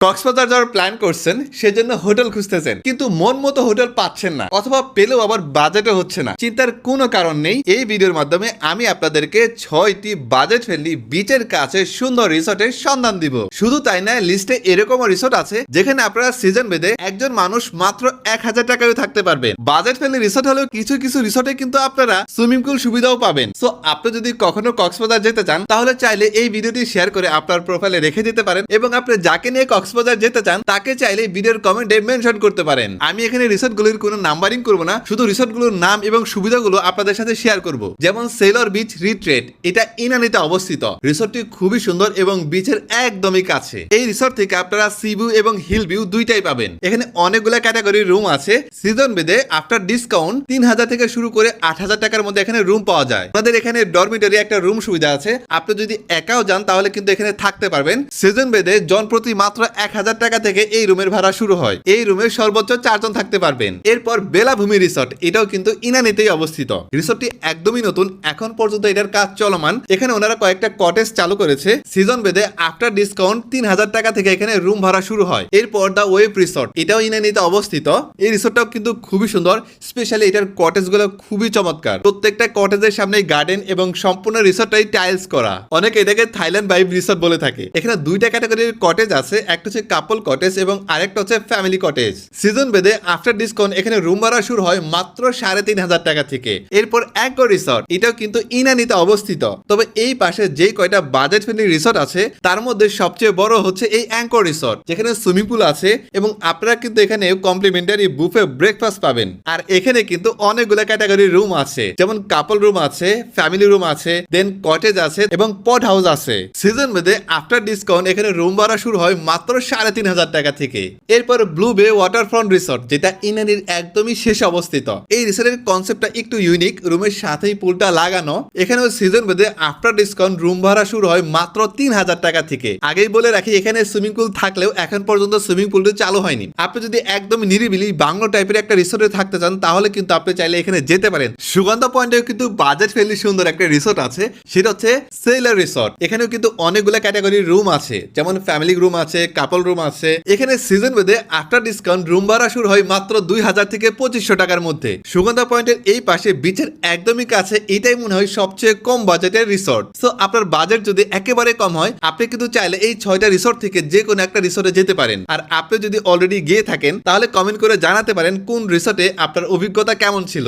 কক্সবাজার যাওয়ার প্ল্যান করছেন, সেজন্য হোটেল খুঁজতেছেন, কিন্তু মন মতো হোটেল পাচ্ছেন না, অথবা পেলেও আবার বাজেটে হচ্ছে না। চিন্তার কোনো কারণ নেই। এই ভিডিওর মাধ্যমে আমি আপনাদেরকে 6টি বাজেট ফ্রেন্ডলি বিচের কাছে সুন্দর রিসোর্টের সন্ধান দিব। শুধু তাই না, লিস্টে এরকমও রিসোর্ট আছে যেখানে আপনারা সিজন বেঁধে একজন মানুষ মাত্র 1000 টাকায় থাকতে পারবেন। বাজেট ফ্রেন্ডলি রিসোর্ট হলেও কিছু কিছু রিসোর্টে কিন্তু আপনারা সুইমিং পুল সুবিধাও পাবেন। সো আপনি যদি কখনো কক্সবাজার যেতে চান, তাহলে চাইলে এই ভিডিওটি শেয়ার করে আপনার প্রোফাইলে রেখে দিতে পারেন, এবং আপনি যাকে নিয়ে কক্সবাজার যেতে চান তাকে চাইলে ভিডিওর কমেন্টে মেনশন করতে পারেন। আমি এখানে রিসোর্টগুলোর কোনো নাম্বারিং করব না, শুধু রিসোর্টগুলোর নাম এবং সুবিধাগুলো আপনাদের সাথে শেয়ার করব। যেমন সেলর বিচ রিট্রিট, এটা ইনানিতে অবস্থিত। রিসোর্টটি খুবই সুন্দর এবং বিচের একদমই কাছে। এই রিসোর্ট থেকে আপনারা সি ভিউ এবং হিল ভিউ দুইটাই পাবেন। এখানে অনেকগুলো ক্যাটাগরির রুম আছে। সিজন বেদে আফটার ডিসকাউন্ট 3000 থেকে শুরু করে 8000 টাকার মধ্যে এখানে রুম পাওয়া যায়। আপনাদের এখানে ডরমিটরি একটা রুম সুবিধা আছে। আপনি যদি একাও যান তাহলে কিন্তু এখানে থাকতে পারবেন। সিজন বেদে জন প্রতি মাত্র 1000 টাকা থেকে এই রুমের ভাড়া শুরু হয়। এই রুমে সর্বোচ্চ 4 জন থাকতে পারবেন। এরপর বেলাভূমি রিসোর্ট, এটাও কিন্তু ইনানিতেই অবস্থিত। রিসোর্টটি একদমই নতুন, এখন পর্যন্ত এটার কাজ চলমান। এখানে ওনারা কয়েকটা কটেজ চালু করেছে। সিজন বেদে আফটার ডিসকাউন্ট 3000 টাকা থেকে এখানে রুম ভাড়া শুরু হয়। এরপর দা ওয়েব রিসোর্ট, এটাও ইনানিতে অবস্থিত। এই রিসোর্টটাও কিন্তু খুবই সুন্দর, স্পেশালি এটার কটেজ গুলো খুবই চমৎকার। প্রত্যেকটা কটেজের সামনে গার্ডেন এবং সম্পূর্ণ রিসোর্টটাই টাইলস করা। অনেকে এটাকে থাইল্যান্ড ভাইব রিসোর্ট বলে থাকে। এখানে দুইটা ক্যাটাগরির কটেজ আছে, একটা হচ্ছে কাপল কটেজ এবং আরেকটা হচ্ছে ফ্যামিলি কটেজ। সিজন বেদে আফটার ডিসকাউন্ট এখানে রুম ভাড়া শুরু হয় মাত্র 3500 টাকা থেকে। এরপর অ্যাঙ্কর রিসোর্ট, এটাও কিন্তু ইনানিতে অবস্থিত। তবে এই পাশে যে কয়টা বাজেট ফ্রেন্ডলি রিসোর্ট আছে তার মধ্যে সবচেয়ে বড় হচ্ছে এই অ্যাঙ্কর রিসোর্ট, যেখানে সুইমিং পুল আছে এবং আপনারা কিন্তু এখানে কমপ্লিমেন্টারি বুফে ব্রেকফাস্ট পাবেন। আর এখানে কিন্তু অনেকগুলো ক্যাটাগরির রুম আছে, যেমন কাপল রুম আছে, ফ্যামিলি রুম আছে, দেন কটেজ আছে এবং পট হাউস আছে। সিজন বেদে আফটার ডিসকাউন্ট এখানে রুম ভাড়া শুরু হয় মাত্র 3500 টাকা থেকে। এরপর ব্লু বে ওয়াটারফ্রন্ট রিসোর্ট, যেটা ইনানির একদমই শেষে অবস্থিত। এই রিসোর্টের কনসেপ্টটা একটু ইউনিক, রুমের সাথেই পুলটা লাগানো। এখানেও সিজন বেদে আফটার ডিসকাউন্ট রুম ভাড়া শুরু হয় মাত্র 3000 টাকা থেকে। আগেই বলে রাখি, এখানে সুইমিং পুল থাকলেও এখন পর্যন্ত সুইমিং পুলটি চালু হয়নি। আপনি যদি একদম নিরিবিলি বাংলো টাইপের একটা রিসোর্টে থাকতে চান, তাহলে কিন্তু আপনি চাইলে এখানে যেতে পারেন। সুগন্ধা পয়েন্টেও কিন্তু বাজেট ফ্রেন্ডলি সুন্দর একটা রিসোর্ট আছে, সেটা হচ্ছে সেলার রিসোর্ট। এখানেও কিন্তু অনেকগুলো ক্যাটাগরির রুম আছে, যেমন ফ্যামিলি রুম আছে, কাপল রুম আছে। এখানে সিজন বেদে আফটার ডিসকাউন্ট রুম ভাড়া শুরু হয় মাত্র 2000 থেকে 2500 টাকার মধ্যে। সুগন্ধা পয়েন্টের এই পাশে বিচের একদমই কাছে, এটাই মনে হয় সবচেয়ে কম বাজেটের রিসোর্ট। সো আপনার বাজেট যদি একেবারে কম হয়, আপনি কিন্তু চাইলে এই 6টা রিসোর্ট থেকে যে কোনো একটা রিসোর্টে যেতে পারেন। আর আপনি যদি অলরেডি গিয়ে থাকেন, তাহলে কমেন্ট করে জানাতে পারেন কোন রিসোর্টে আপনার অভিজ্ঞতা কেমন ছিল।